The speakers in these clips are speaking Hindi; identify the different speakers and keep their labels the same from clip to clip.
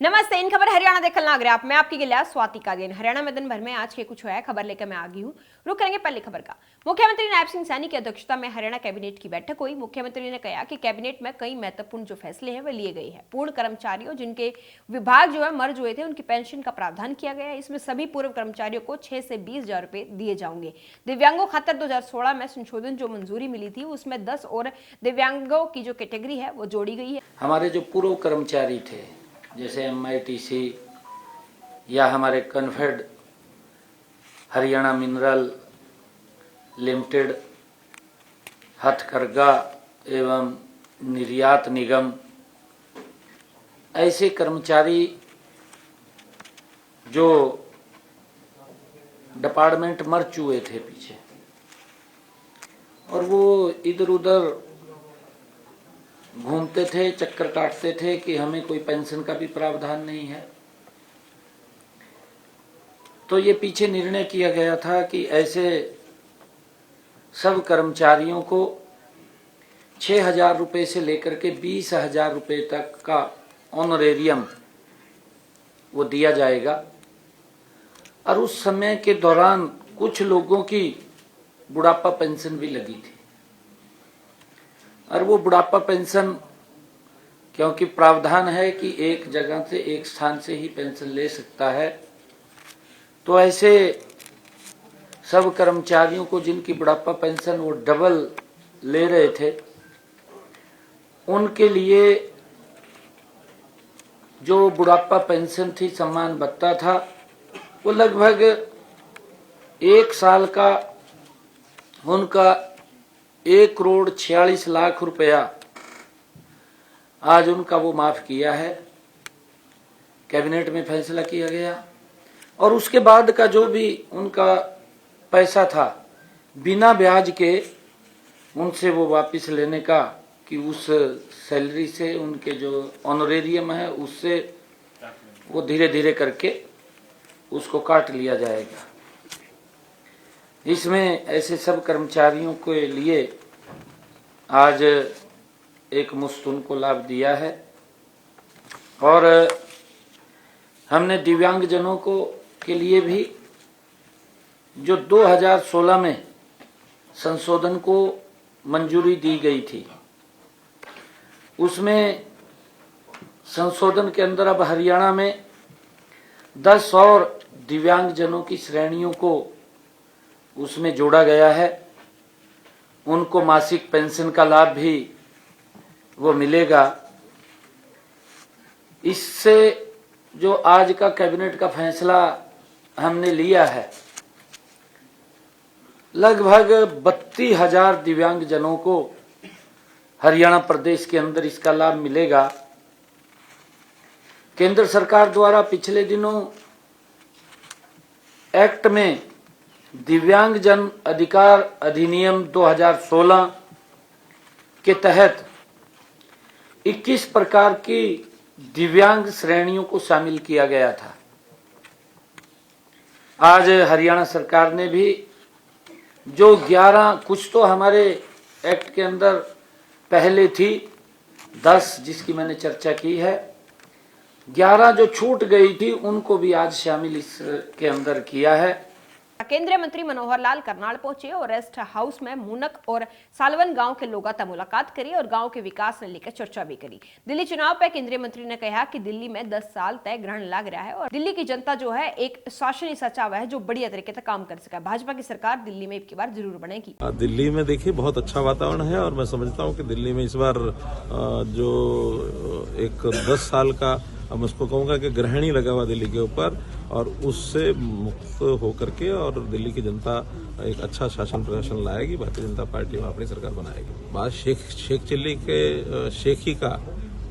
Speaker 1: नमस्ते। इन खबर हरियाणा देखल नागरे आप मैं आपकी गिला स्वाति का दिन हरियाणा में दिन भर में आज के कुछ हुआ है खबर लेकर मैं आ गई हूँ। रुक करेंगे पहली खबर का। मुख्यमंत्री नायब सिंह सैनी की अध्यक्षता में हरियाणा कैबिनेट की बैठक हुई। मुख्यमंत्री ने कहा कि कैबिनेट में कई महत्वपूर्ण जो फैसले हैं वे लिए गए हैं। पूर्ण कर्मचारियों जिनके विभाग जो है मर्ज हुए थे उनकी पेंशन का प्रावधान किया गया है। इसमें सभी पूर्व कर्मचारियों को 6 से 20,000 रुपए दिए जाएंगे। दिव्यांगों खातर 2016 में संशोधन जो मंजूरी मिली थी उसमें 10 और दिव्यांगों की जो कैटेगरी है वो जोड़ी गई है।
Speaker 2: हमारे जो पूर्व कर्मचारी थे जैसे MITC या हमारे कन्फेड हरियाणा मिनरल लिमिटेड, हथकरघा एवं निर्यात निगम, ऐसे कर्मचारी जो डिपार्टमेंट मर चुके थे पीछे और वो इधर उधर घूमते थे, चक्कर काटते थे कि हमें कोई पेंशन का भी प्रावधान नहीं है। तो ये पीछे निर्णय किया गया था कि ऐसे सब कर्मचारियों को 6,000 रुपए से लेकर के 20,000 रुपए तक का ऑनरेरियम वो दिया जाएगा। और उस समय के दौरान कुछ लोगों की बुढ़ापा पेंशन भी लगी थी और वो बुढ़ापा पेंशन क्योंकि प्रावधान है कि एक जगह से एक स्थान से ही पेंशन ले सकता है, तो ऐसे सब कर्मचारियों को जिनकी बुढ़ापा पेंशन वो डबल ले रहे थे उनके लिए जो बुढ़ापा पेंशन थी, सम्मान भत्ता था, वो लगभग 1 साल का उनका 1,46,00,000 रुपया आज उनका वो माफ किया है। कैबिनेट में फैसला किया गया और उसके बाद का जो भी उनका पैसा था बिना ब्याज के उनसे वो वापस लेने का कि उस सैलरी से उनके जो ऑनरेरियम है उससे वो धीरे धीरे करके उसको काट लिया जाएगा। इसमें ऐसे सब कर्मचारियों के लिए आज एक मुश्त उनको लाभ दिया है और हमने दिव्यांगजनों को के लिए भी जो 2016 में संशोधन को मंजूरी दी गई थी उसमें संशोधन के अंदर अब हरियाणा में 10 और दिव्यांगजनों की श्रेणियों को उसमें जोड़ा गया है। उनको मासिक पेंशन का लाभ भी वो मिलेगा। इससे जो आज का कैबिनेट का फैसला हमने लिया है, लगभग 32,000 दिव्यांगजनों को हरियाणा प्रदेश के अंदर इसका लाभ मिलेगा। केंद्र सरकार द्वारा पिछले दिनों एक्ट में दिव्यांगजन अधिकार अधिनियम 2016 के तहत 21 प्रकार की दिव्यांग श्रेणियों को शामिल किया गया था। आज हरियाणा सरकार ने भी जो 11 कुछ तो हमारे एक्ट के अंदर पहले थी 10 जिसकी मैंने चर्चा की है, 11 जो छूट गई थी उनको भी आज शामिल इसके अंदर किया है।
Speaker 1: केंद्रीय मंत्री मनोहर लाल करनाल पहुंचे और रेस्ट हाउस में मूनक और सालवन गांव के लोगों से मुलाकात करी और गांव के विकास ने लेकर चर्चा भी करी। दिल्ली चुनाव पर केंद्रीय मंत्री ने कहा कि दिल्ली में 10 साल तय ग्रहण लग रहा है और दिल्ली की जनता जो है एक शासन ऐसा चाहता है जो बढ़िया तरीके से काम कर सके। भाजपा की सरकार दिल्ली में एक बार जरूर बनेगी।
Speaker 3: दिल्ली में देखिए बहुत अच्छा वातावरण है और मैं समझता हूँ कि दिल्ली में इस बार जो एक 10 साल का मैं उसको कहूँगा कि ग्रहण ही लगा हुआ दिल्ली के ऊपर और उससे मुक्त होकर के और दिल्ली की जनता एक अच्छा शासन प्रशासन लाएगी। भारतीय जनता पार्टी वहाँ अपनी सरकार बनाएगी। बात शेख चिल्ली के शेखी का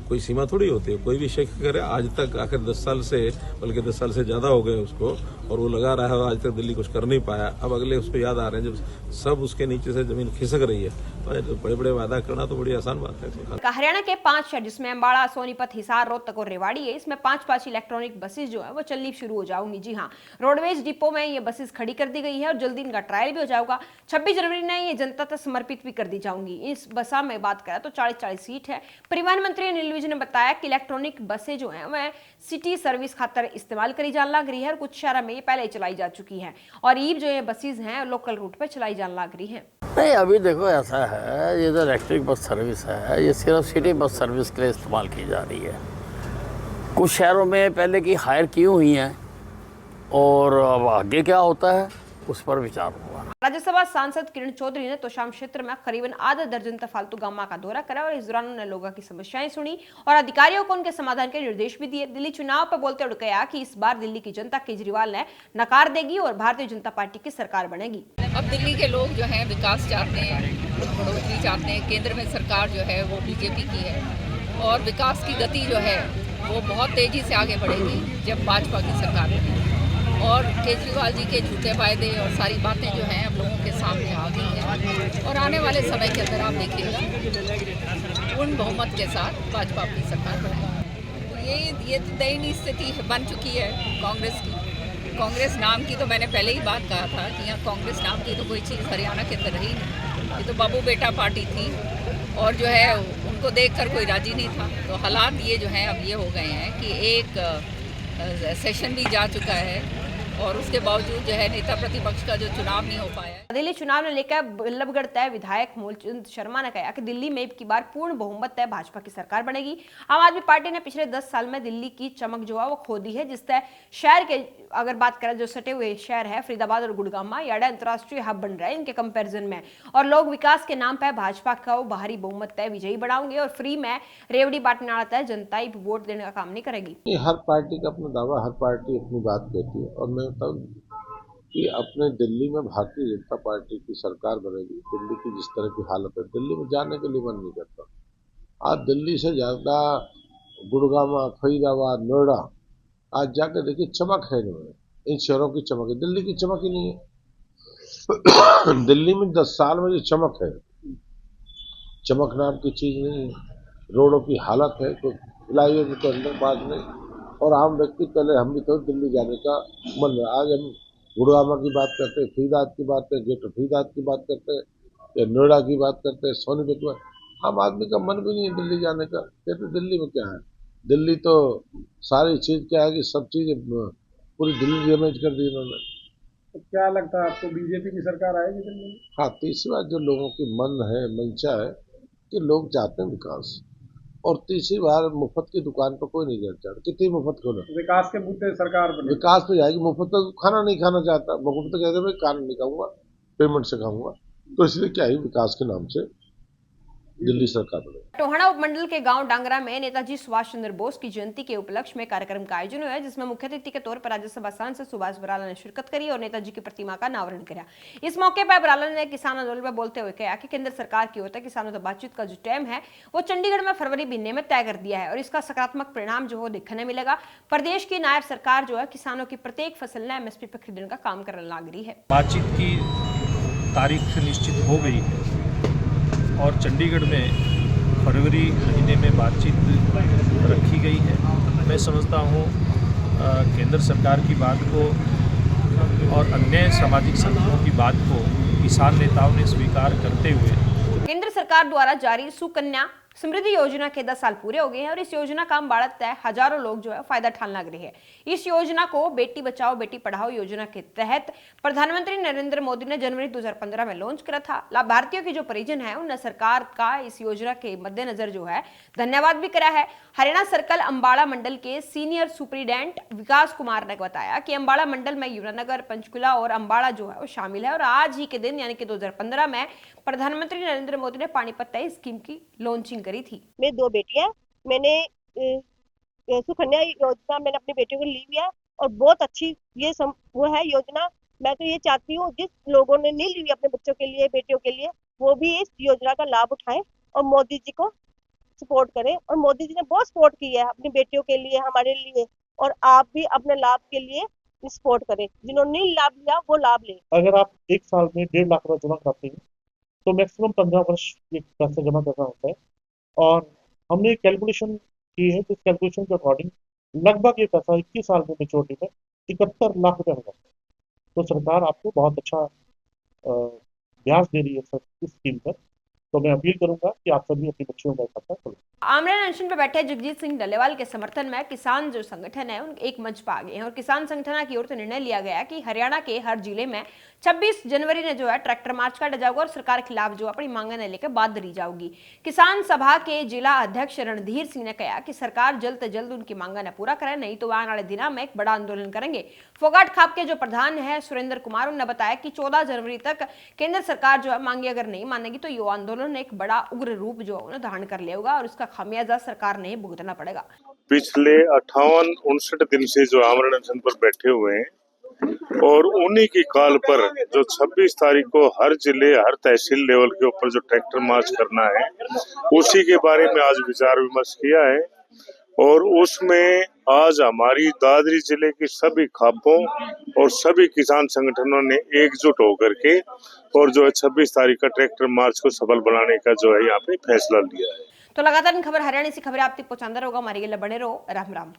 Speaker 3: कोई सीमा थोड़ी होती है, कोई भी शेख करे। आज तक आखिर 10 साल से बल्कि 10 साल से ज्यादा हो गए उसको, और वो लगा रहा है और आज तक दिल्ली कुछ कर नहीं पाया। अब अगले उसको याद आ रहे हैं जब सब उसके नीचे से जमीन खिसक रही है, तो बड़े बड़े वादा करना तो बड़ी आसान बात है।
Speaker 1: हरियाणा के 5 शहर जिसमें अंबाला, सोनीपत, हिसार, रोहतक और रेवाड़ी है, इसमें 5 इलेक्ट्रॉनिक बसेस जो है वो चलनी शुरू हो जाऊंगी। जी हाँ, रोडवेज डिपो में ये बसेस खड़ी कर दी गई है और जल्दी इनका ट्रायल भी हो जाएगा। 26 जनवरी ने ये जनता तक समर्पित भी कर दी जाऊंगी। इस बसा में बात करें तो 40 सीट है। परिवहन मंत्री अनिल विज ने बताया कि इलेक्ट्रॉनिक बसें जो है वह सिटी सर्विस खातर इस्तेमाल करी जाने लग रही है और कुछ शहरों में ये पहले चलाई जा चुकी है और ईब जो ये बसेस हैं लोकल रूट पर चलाई जाने लग रही है।
Speaker 4: नहीं, अभी देखो ऐसा है, ये जो इलेक्ट्रिक बस सर्विस है ये सिर्फ सिटी बस सर्विस के लिए इस्तेमाल की जा रही है। कुछ शहरों में पहले की हायर की हुई हैं और अब आगे क्या होता है उस पर विचार होगा।
Speaker 1: राज्यसभा सांसद किरण चौधरी ने तोशाम क्षेत्र में करीबन आधा दर्जन फालतू गामा का दौरा करा और इस दौरान उन्होंने लोगों की समस्याएं सुनी और अधिकारियों को उनके समाधान के निर्देश भी दिए। दिल्ली चुनाव पर बोलते हुए कहा कि इस बार दिल्ली की जनता केजरीवाल ने नकार देगी और भारतीय जनता पार्टी की सरकार बनेगी।
Speaker 5: अब दिल्ली के लोग जो हैं विकास चाहते हैं, बढ़ोतरी चाहते हैं। केंद्र में सरकार जो है वो बीजेपी की है और विकास की गति जो है वो बहुत तेजी से आगे बढ़ेगी जब भाजपा की सरकार बनेगी। और केजरीवाल जी के झूठे वायदे और सारी बातें जो हैं अब लोगों के सामने आ गई हैं और आने वाले समय के अंदर आप देखिएगा पूर्ण बहुमत के साथ भाजपा अपनी सरकार बनाएगी। ये तो दयनीय स्थिति बन चुकी है कांग्रेस की। कांग्रेस नाम की तो मैंने पहले ही बात कहा था कि यहाँ कांग्रेस नाम की तो कोई चीज़ हरियाणा के अंदर रही नहीं। ये तो बाबू बेटा पार्टी थी और जो है उनको देखकर कोई राजी नहीं था। तो हालात ये जो हैं अब ये हो गए हैं कि एक सेशन भी जा चुका है और उसके बावजूद जो है नेता प्रतिपक्ष का जो चुनाव नहीं हो पाया।
Speaker 1: दिल्ली चुनाव ने लेकर बल्लभगढ़ तय विधायक मूलचंद शर्मा ने कहा कि दिल्ली में की बार पूर्ण बहुमत तय भाजपा की सरकार बनेगी। आम आदमी पार्टी ने पिछले 10 साल में दिल्ली की चमक जो है वो खो दी है, जिससे शहर के अगर बात करें जो सटे हुए शहर है फरीदाबाद और गुड़गामा ये अंतर्राष्ट्रीय हब बन रहे हैं इनके कंपैरिजन में और लोग विकास के नाम पर भाजपा का बाहरी बहुमत तय विजयी बनाएंगे और फ्री में रेवड़ी बांटने वाला तय जनता ही वोट देने का काम नहीं करेगी।
Speaker 6: हर पार्टी का अपना दावा, हर पार्टी अपनी बात कहती है और मैं बताऊँ कि अपने दिल्ली में भारतीय जनता पार्टी की सरकार बनेगी। दिल्ली की जिस तरह की हालत है दिल्ली में जाने के लिए मन नहीं करता। आज दिल्ली से ज़्यादा गुड़गामा, फरीदाबाद, नोएडा आज जाकर देखिए चमक है इनमें, इन शहरों की चमक है, दिल्ली की चमक ही नहीं है। दिल्ली में 10 साल में जो चमक है, चमक नाम की चीज नहीं है। रोडों की हालत है तो फ्लाईओवर के अंदर बात नहीं और आम व्यक्ति पहले हम भी तो दिल्ली जाने का मन है। आज हम गुड़गामा की बात करते हैं, फरीदाबाद की बात करते हैं, फरीदाबाद की बात करते हैं या नोएडा की बात करते हैं, सोनीपत में। आम आदमी का मन भी नहीं है दिल्ली जाने का। कहते दिल्ली में क्या है, दिल्ली तो सारी चीज क्या है कि सब चीज पूरी दिल्ली डैमेज कर दी इन्होंने।
Speaker 7: तो क्या लगता है आपको बीजेपी की सरकार आएगी दिल्ली में?
Speaker 6: हाँ, तीसरी बात जो लोगों की मन है, मंशा है कि लोग चाहते हैं विकास और तीसरी बार मुफ्त की दुकान पर कोई नहीं जाना चाहता। कितनी मुफ्त खोलो,
Speaker 7: विकास के मुद्दे सरकार बने।
Speaker 6: विकास तो जाएगी, मुफ्त तो खाना नहीं खाना चाहता। मुफ्त तो कहते भाई खाना नहीं खाऊंगा, पेमेंट से खाऊंगा। तो इसलिए क्या है, विकास के नाम से दिल्ली सरकार बने।
Speaker 1: टोहाना उपमंडल के गांव डांगरा में नेताजी सुभाष चंद्र बोस की जयंती के उपलक्ष्य में कार्यक्रम का आयोजन हुआ जिसमें मुख्य अतिथि के तौर पर राज्यसभा सांसद सुभाष बराला ने शिरकत करी और नेताजी की प्रतिमा का अनावरण किया। इस मौके पर बराला ने किसान आंदोलन पर बोलते हुए कहा कि केंद्र सरकार की ओर से किसानों से बातचीत का जो टाइम है वो चंडीगढ़ में फरवरी महीने में तय कर दिया है और इसका सकारात्मक परिणाम जो है देखने मिलेगा। प्रदेश की नायब सरकार जो है किसानों की प्रत्येक फसल ने एमएसपी पर खरीदने का काम करने लग रही है।
Speaker 8: बातचीत की तारीख निश्चित हो गई है और चंडीगढ़ में फरवरी महीने में बातचीत रखी गई है। मैं समझता हूँ केंद्र सरकार की बात को और अन्य सामाजिक संगठनों की बात को किसान नेताओं ने स्वीकार करते हुए
Speaker 1: केंद्र सरकार द्वारा जारी सुकन्या समृद्धि योजना के 10 साल पूरे हो गए हैं और इस योजना का बढ़त है हजारों लोग जो है फायदा उठाने लग रहे हैं। इस योजना को बेटी बचाओ बेटी पढ़ाओ योजना के तहत प्रधानमंत्री नरेंद्र मोदी ने जनवरी 2015 में लॉन्च करा था। लाभार्थियों की जो परिजन है उन्हें सरकार का इस योजना के मद्देनजर जो है धन्यवाद भी करा है। हरियाणा सर्कल अंबाला मंडल के सीनियर सुपरिटेंडेंट विकास कुमार ने बताया कि अंबाला मंडल में युवरानगर, पंचकुला और अंबाला जो है वो शामिल है और आज ही के दिन यानी कि 2015 में प्रधानमंत्री नरेंद्र मोदी ने पानीपत तय स्कीम की लॉन्चिंग करी थी।
Speaker 9: मेरी 2 बेटियां, मैंने सुकन्या योजना मैंने अपनी बेटियों को ली हुई है और बहुत अच्छी ये वो है योजना। मैं तो ये चाहती हूँ जिस लोगों ने नहीं ली हुई अपने बच्चों के लिए, बेटियों के लिए, वो भी इस योजना का लाभ उठाएं और मोदी जी को सपोर्ट करें। और मोदी जी ने बहुत सपोर्ट की है अपनी बेटियों के लिए, हमारे लिए, और आप भी अपने लाभ के लिए सपोर्ट करें, जिन्होंने नहीं लाभ लिया वो लाभ ले।
Speaker 10: अगर आप एक साल में 1.5 लाख रुपए जमा कराते हैं तो मैक्सिमम 15 वर्ष ये पैसा जमा करना होता है। और हमने एक कैलकुलेशन की है, जिस कैलकुलेशन के अकॉर्डिंग लगभग ये पैसा 21 साल में मेच्योरिटी में 71 लाख रुपए हो जाता है। तो सरकार आपको बहुत अच्छा ब्याज दे रही है सर इस स्कीम पर। तो मैं अपील करूंगा कि आप सभी अपने बच्चों का खाता खोलें।
Speaker 1: आमरण अनशन पर बैठे जगजीत सिंह डल्लेवाल के समर्थन में किसान जो संगठन है उन एक मंच पर आ गए हैं और किसान संगठन की ओर से निर्णय लिया गया कि हरियाणा के हर जिले में 26 जनवरी ने जो है ट्रैक्टर मार्च काटा जाएगा और सरकार के खिलाफ जो अपनी मांगे ने लेकर बात धरी जाएगी। किसान सभा के जिला अध्यक्ष रणधीर सिंह ने कहा कि सरकार जल्द से जल्द उनकी मांगे ने पूरा करे, नहीं तो आने वाले दिनों में एक बड़ा आंदोलन करेंगे। फोगाट खाप के जो प्रधान है सुरेंद्र कुमार, उन्होंने बताया कि 14 जनवरी तक केंद्र सरकार जो है मांगे अगर नहीं मानेगी तो युवा आंदोलन एक बड़ा उग्र रूप जो उन्हें धारण कर लेगा और उसका खामियाजा सरकार ने भुगतना पड़ेगा।
Speaker 11: पिछले 58-59 दिन से जो आमरण अनशन पर बैठे हुए हैं और उन्हीं की कॉल पर जो 26 तारीख को हर जिले हर तहसील लेवल के ऊपर जो ट्रैक्टर मार्च करना है उसी के बारे में आज विचार विमर्श किया है। और उसमें आज हमारी दादरी जिले की सभी खापों और सभी किसान संगठनों ने एकजुट होकर के और जो है 26 तारीख का ट्रैक्टर मार्च को सफल बनाने का जो है यहाँ पे फैसला लिया है।
Speaker 1: तो लगातार इन खबर हरियाणा से खबरें आप तक पहुंचाता रहोगा। हमारे लिए बने रहो। राम राम।